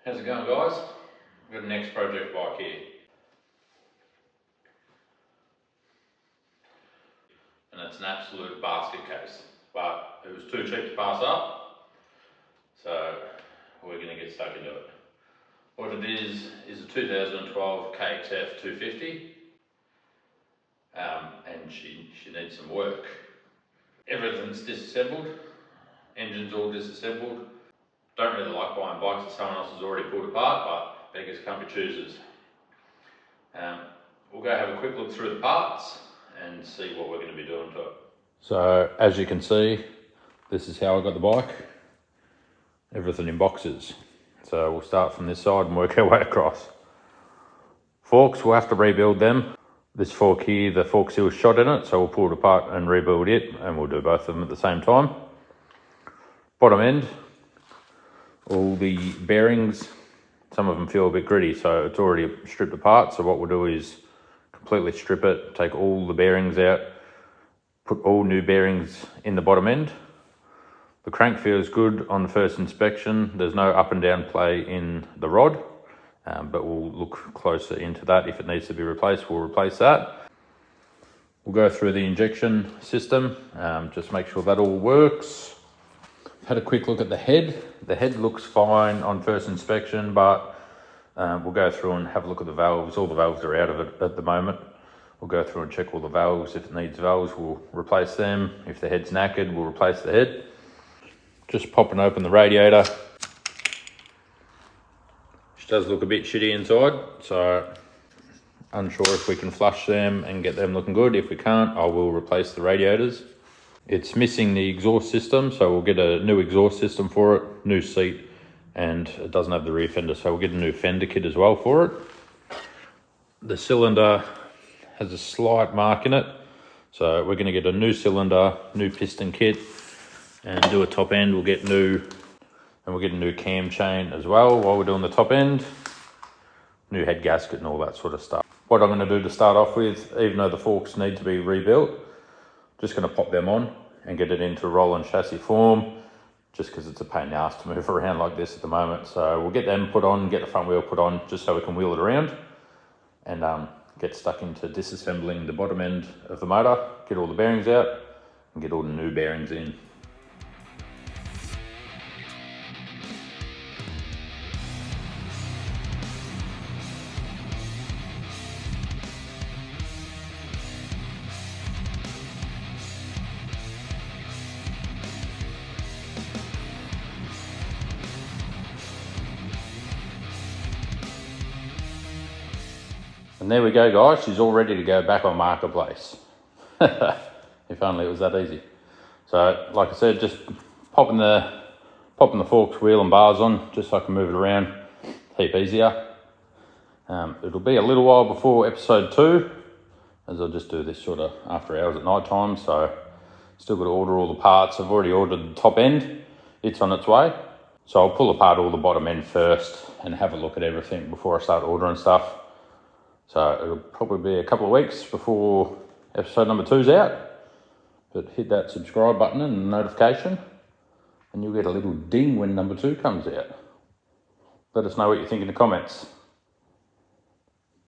How's it going, guys? We've got a next project bike here. And it's an absolute basket case, but it was too cheap to pass up, so we're going to get stuck into it. What it is a 2012 KXF250, and she needs some work. Everything's disassembled, engine's all disassembled. Don't really like buying bikes that someone else has already pulled apart, but beggars can't be choosers. We'll go have a quick look through the parts and see what we're going to be doing to it. So as you can see, this is how I got the bike. Everything in boxes. So we'll start from this side and work our way across. Forks, we'll have to rebuild them. This fork here, the fork seal's shot in it, so we'll pull it apart and rebuild it, and we'll do both of them at the same time. Bottom end, all the bearings, some of them feel a bit gritty, so it's already stripped apart. So what we'll do is completely strip it, take all the bearings out, put all new bearings in the bottom end. The crank feels good on the first inspection. There's no up and down play in the rod, but we'll look closer into that. If it needs to be replaced, we'll replace that. We'll go through the injection system, just make sure that all works. Had a quick look at the head. The head looks fine on first inspection, but we'll go through and have a look at the valves. All the valves are out of it at the moment. We'll go through and check all the valves. If it needs valves, we'll replace them. If the head's knackered, we'll replace the head. Just popping open the radiator. Which does look a bit shitty inside, so unsure if we can flush them and get them looking good. If we can't, I will replace the radiators. It's missing the exhaust system, so we'll get a new exhaust system for it, new seat, and it doesn't have the rear fender, so we'll get a new fender kit as well for it. The cylinder has a slight mark in it, so we're going to get a new cylinder, new piston kit, and do a top end. We'll get new cam chain as well while we're doing the top end, new head gasket and all that sort of stuff. What I'm going to do to start off with, even though the forks need to be rebuilt, just going to pop them on and get it into rolling chassis form, just because it's a pain in the ass to move around like this at the moment. So we'll get them put on, get the front wheel put on, just so we can wheel it around, and get stuck into disassembling the bottom end of the motor, get all the bearings out and get all the new bearings in. And there we go, guys, she's all ready to go back on Marketplace. If only it was that easy. So, like I said, just popping the forks, wheel and bars on, just so I can move it around a heap easier. It'll be a little while before episode 2, as I'll just do this sort of after hours at night time, so still got to order all the parts. I've already ordered the top end, it's on its way. So I'll pull apart all the bottom end first and have a look at everything before I start ordering stuff. So it'll probably be a couple of weeks before episode number 2's out. But hit that subscribe button and notification, and you'll get a little ding when number 2 comes out. Let us know what you think in the comments.